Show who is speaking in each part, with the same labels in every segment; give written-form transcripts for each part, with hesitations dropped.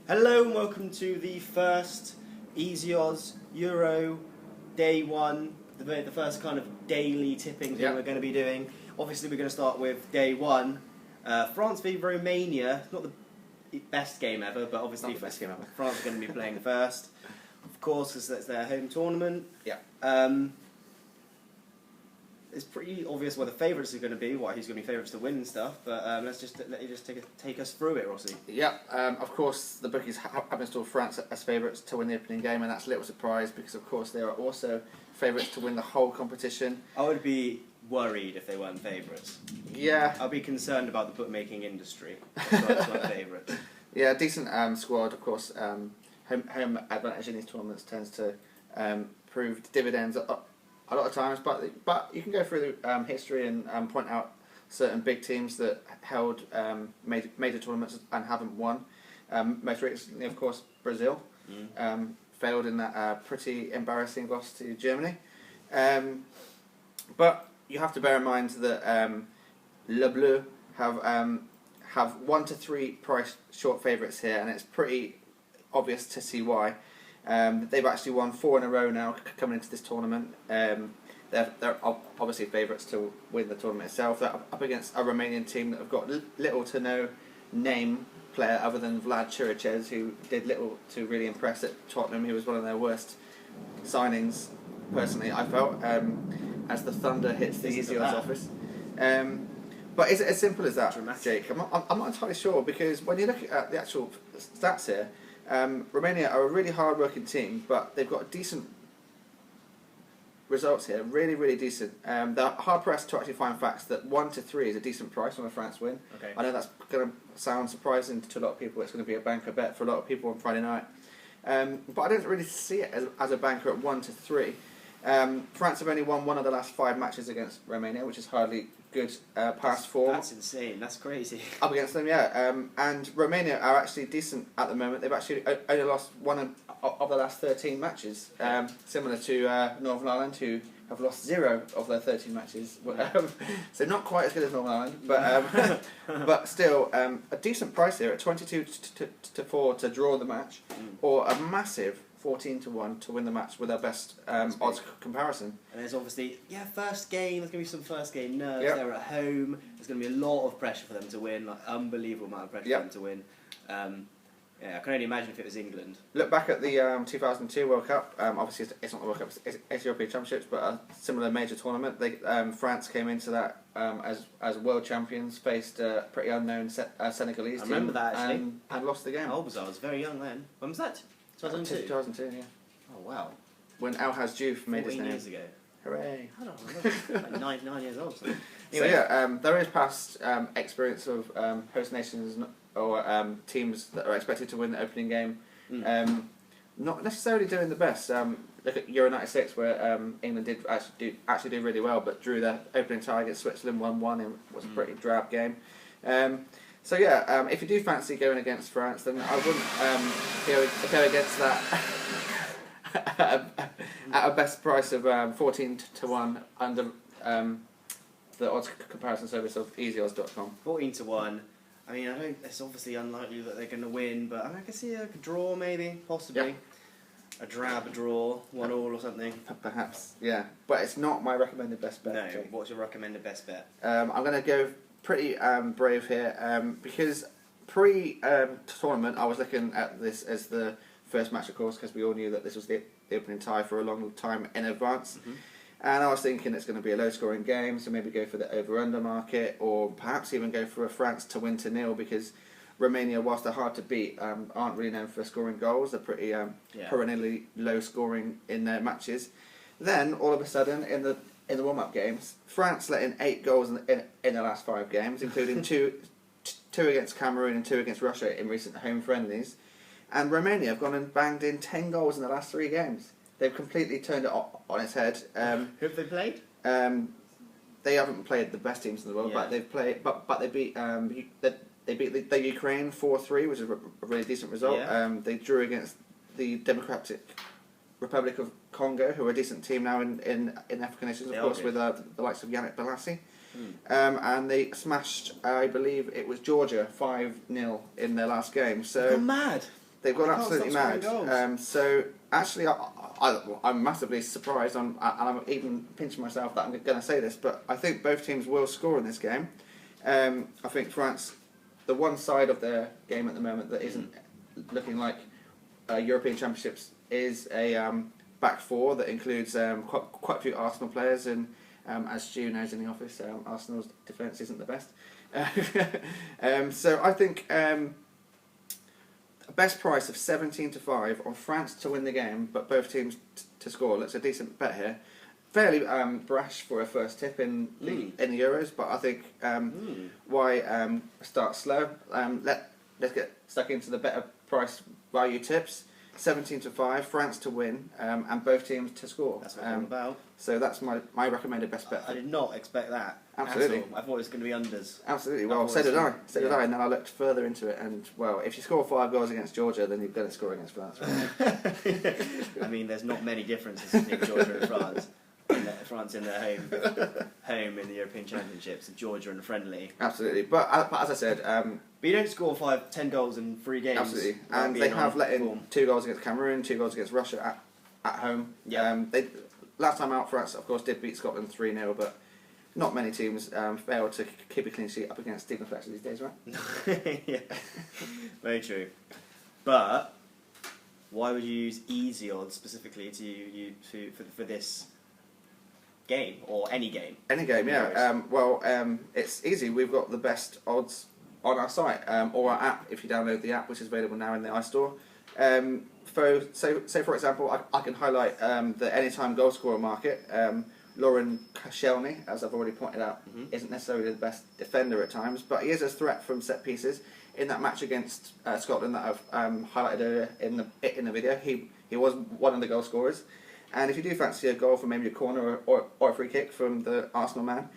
Speaker 1: Hello and welcome to the first Easy Odds Euro Day 1, the first kind of daily tipping thing we're going to be doing. Obviously we're going to start with Day 1, France v Romania. It's not the best game ever, but obviously France are going to be playing first. Of course, because that's their home tournament.
Speaker 2: Yeah.
Speaker 1: It's pretty obvious what the favourites are going to be, who's going to be favourites to win and stuff, but let you just take us through it, Rossi.
Speaker 2: Yeah, of course the bookies have installed France as favourites to win the opening game, and that's a little surprise because of course they are also favourites to win the whole competition.
Speaker 1: I would be worried if they weren't favourites.
Speaker 2: Yeah.
Speaker 1: I'd be concerned about the bookmaking industry if they weren't favourites.
Speaker 2: Yeah, decent squad, of course. Home advantage in these tournaments tends to prove dividends a lot of times, but you can go through the history and point out certain big teams that held major tournaments and haven't won. Most recently, of course, Brazil failed in that pretty embarrassing loss to Germany. But you have to bear in mind that Le Bleu have 1 to 3 price short favourites here, and it's pretty obvious to see why. They've actually won 4 in a row now coming into this tournament. They're obviously favourites to win the tournament itself. They're up against a Romanian team that have got little to no name player other than Vlad Chiriches, who did little to really impress at Tottenham. He was one of their worst signings, personally, I felt, as the thunder hits the Easy Odds office. But is it as simple as that,
Speaker 1: Dramatic.
Speaker 2: Jake? I'm not entirely sure, because when you look at the actual stats here, Romania are a really hard-working team, but they've got decent results here, really decent. They're hard-pressed to actually find facts that 1 to 3 is a decent price on a France win.
Speaker 1: Okay.
Speaker 2: I know that's going to sound surprising to a lot of people. It's going to be a banker bet for a lot of people on Friday night. But I don't really see it as a banker at 1 to 3. France have only won 1 of the last 5 matches against Romania, which is hardly good past form.
Speaker 1: That's insane. That's crazy.
Speaker 2: Up against them, yeah. And Romania are actually decent at the moment. They've actually only lost 1 of the last 13 matches, similar to Northern Ireland, who have lost 0 of their 13 matches. So not quite as good as Northern Ireland, but but still a decent price here at 22 to 4 to draw the match, or a massive 14 to 1 to win the match with our best odds comparison.
Speaker 1: And there's obviously, first game, there's going to be some first game nerves.
Speaker 2: Yep.
Speaker 1: They're at home. There's going to be a lot of pressure for them to win, like unbelievable amount of pressure for them to win. I can only imagine if it was England.
Speaker 2: Look back at the 2002 World Cup. Obviously, it's not the World Cup; it's European Championships, but a similar major tournament. France came into that as world champions, faced a pretty unknown Senegalese team.
Speaker 1: I remember that actually,
Speaker 2: and lost the game.
Speaker 1: How old was I? I was very young then. When was that? 2002.
Speaker 2: 2002, yeah.
Speaker 1: Oh wow.
Speaker 2: When Al Diouf made his
Speaker 1: 14
Speaker 2: name.
Speaker 1: years ago.
Speaker 2: Hooray!
Speaker 1: I don't know. Like 9 years old. Something.
Speaker 2: So there is past experience of host nations or teams that are expected to win the opening game, not necessarily doing the best. Look at Euro '96, where England did actually do really well, but drew their opening tie against Switzerland 1-1 in what was a pretty drab game. So if you do fancy going against France, then I wouldn't go against that at a best price of 14 to 1 under the odds comparison service of easyodds.com.
Speaker 1: 14 to 1. I mean, it's obviously unlikely that they're going to win, but I can see a draw maybe, possibly.
Speaker 2: Yep.
Speaker 1: A drab draw, 1-1 or something.
Speaker 2: Perhaps, yeah. But it's not my recommended best bet.
Speaker 1: No,
Speaker 2: Jake.
Speaker 1: what's your recommended best bet?
Speaker 2: I'm going to go pretty brave here, because pre-tournament I was looking at this as the first match, of course, because we all knew that this was the opening tie for a long time in advance. And I was thinking it's going to be a low-scoring game, so maybe go for the over-under market, or perhaps even go for a France to win to 0, because Romania, whilst they're hard to beat, aren't really known for scoring goals. They're pretty perennially low-scoring in their matches. Then, all of a sudden, in the warm-up games, France let in 8 goals in the last 5 games, including two against Cameroon and 2 against Russia in recent home friendlies. And Romania have gone and banged in 10 goals in the last 3 games. They've completely turned it on its head.
Speaker 1: Who have they played?
Speaker 2: They haven't played the best teams in the world, but they've played. But they beat the Ukraine 4-3, which is a really decent result.
Speaker 1: Yeah.
Speaker 2: They drew against the Democratic Republic of Congo, who are a decent team now in African nations, of course, with the likes of Yannick Bolasie. And they smashed, I believe it was Georgia 5-0 in their last game. So
Speaker 1: They've gone mad.
Speaker 2: They've gone
Speaker 1: They can't
Speaker 2: absolutely
Speaker 1: stop
Speaker 2: mad.
Speaker 1: scoring goals.
Speaker 2: So actually, I'm massively surprised, and I'm even pinching myself that I'm going to say this, but I think both teams will score in this game. I think France, the one side of their game at the moment that isn't looking like European Championships is a back four that includes quite a few Arsenal players, and as Stu knows in the office, Arsenal's defence isn't the best. So I think a best price of 17-5 on France to win the game, but both teams to score. Looks a decent bet here. Fairly brash for a first tip in the Euros, but I think why start slow? Let's get stuck into the better price value tips. 17-5, France to win, and both teams to score.
Speaker 1: That's what I'm about.
Speaker 2: So that's my recommended best bet.
Speaker 1: I did not expect that.
Speaker 2: Absolutely.
Speaker 1: I thought it was going to be unders.
Speaker 2: Absolutely. Well, so did I. So did I. And then I looked further into it, and well, if you score 5 goals against Georgia, then you're going to score against France. Right?
Speaker 1: I mean, there's not many differences between Georgia and France. France in their home in the European Championships, Georgia in a friendly.
Speaker 2: Absolutely, but as I said,
Speaker 1: but you don't score 10 goals in 3 games.
Speaker 2: Absolutely, and they have let in 2 goals against Cameroon, 2 goals against Russia at home.
Speaker 1: Yeah.
Speaker 2: Last time out, France, of course, did beat Scotland 3-0, but not many teams fail to keep a clean sheet up against Stephen Fletcher these days, right?
Speaker 1: Yeah, very true. But why would you use easy odds specifically for this game, or any game?
Speaker 2: Any game, yeah. It's easy. We've got the best odds on our site, or our app if you download the app, which is available now in the iStore. So for example, I can highlight the anytime goal scorer market. Lauren Koscielny, as I've already pointed out, isn't necessarily the best defender at times, but he is a threat from set pieces. In that match against Scotland that I've highlighted earlier in the video, he was one of the goal scorers. And if you do fancy a goal from maybe a corner or a free kick from the Arsenal man,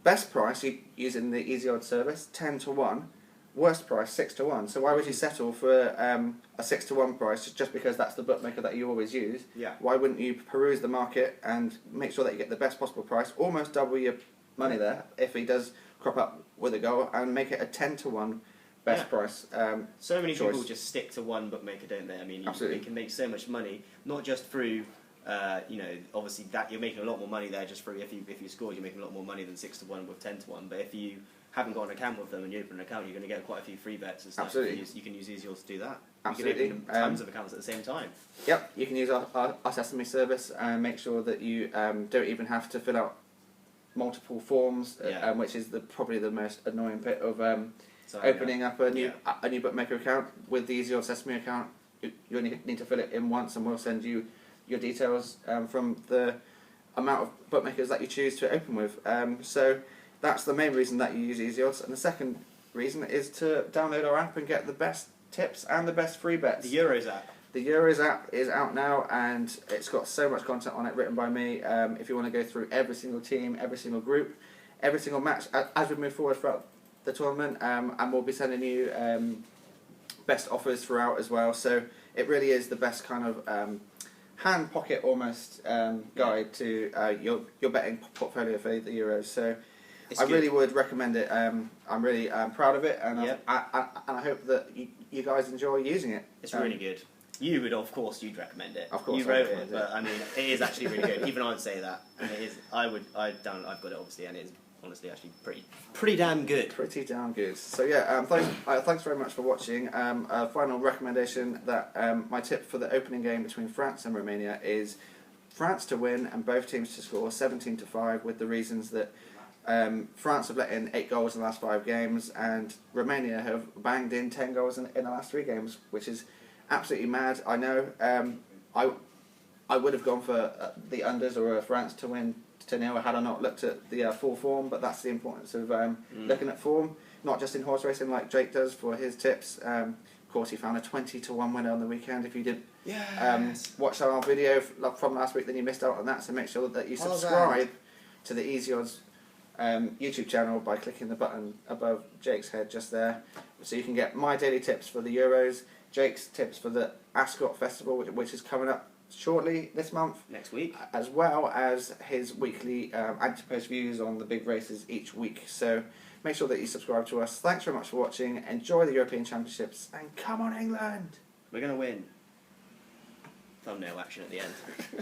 Speaker 2: best price using the easy odds service, 10-1. Worst price, 6-1. So why would you settle for a 6-1 price just because that's the bookmaker that you always use?
Speaker 1: Yeah.
Speaker 2: Why wouldn't you peruse the market and make sure that you get the best possible price, almost double your money there if he does crop up with a goal, and make it a 10-1 best price.
Speaker 1: So many
Speaker 2: choice.
Speaker 1: people just stick to one bookmaker, don't they? I mean,
Speaker 2: Absolutely.
Speaker 1: you can make so much money, not just through. Obviously that you're making a lot more money there just through if you scored, you're making a lot more money than 6-1 with 10-1. But if you haven't got an account with them and you open an account, you're going to get quite a few free bets and stuff.
Speaker 2: Absolutely.
Speaker 1: You can use easy odds to do that.
Speaker 2: Absolutely.
Speaker 1: You can open tons of accounts at the same time.
Speaker 2: Yep, you can use our Sesame service and make sure that you don't even have to fill out multiple forms, which is probably the most annoying bit of opening up a new bookmaker account. With the Easy Odds Sesame account, you only need to fill it in once, and we'll send you your details from the amount of bookmakers that you choose to open with. So that's the main reason that you use Easy Odds, and the second reason is to download our app and get the best tips and the best free bets.
Speaker 1: The Euros app.
Speaker 2: The Euros app is out now, and it's got so much content on it written by me. If you want to go through every single team, every single group, every single match as we move forward throughout the tournament, and we'll be sending you best offers throughout as well. So it really is the best kind of hand pocket almost guide to your betting portfolio for the Euros. So I really would recommend it. I'm really proud of it, and I hope that you guys enjoy using it.
Speaker 1: It's really good. You would, of course, you'd recommend it.
Speaker 2: Of course,
Speaker 1: you wrote it, but I mean, it is actually really good. Even I would say that, and it is. I've got it obviously, and it is honestly actually pretty damn good.
Speaker 2: Pretty damn good. So yeah, thanks very much for watching. A final recommendation that my tip for the opening game between France and Romania is France to win and both teams to score 17-5, with the reasons that France have let in 8 goals in the last 5 games, and Romania have banged in 10 goals in the last 3 games, which is absolutely mad. I know. I would have gone for the unders or France to win 2-0 had I not looked at the full form, but that's the importance of looking at form, not just in horse racing like Jake does for his tips. Of course, he found a 20-1 winner on the weekend. If you didn't watch our video from last week, then you missed out on that. So make sure that you subscribe to the Easy Odds YouTube channel by clicking the button above Jake's head just there, so you can get my daily tips for the Euros, Jake's tips for the Ascot Festival, which is coming up shortly this month,
Speaker 1: next week,
Speaker 2: as well as his weekly anti-post views on the big races each week. So make sure that you subscribe to us. Thanks very much for watching. Enjoy the European Championships, and come on England!
Speaker 1: We're going to win. Thumbnail action at the end.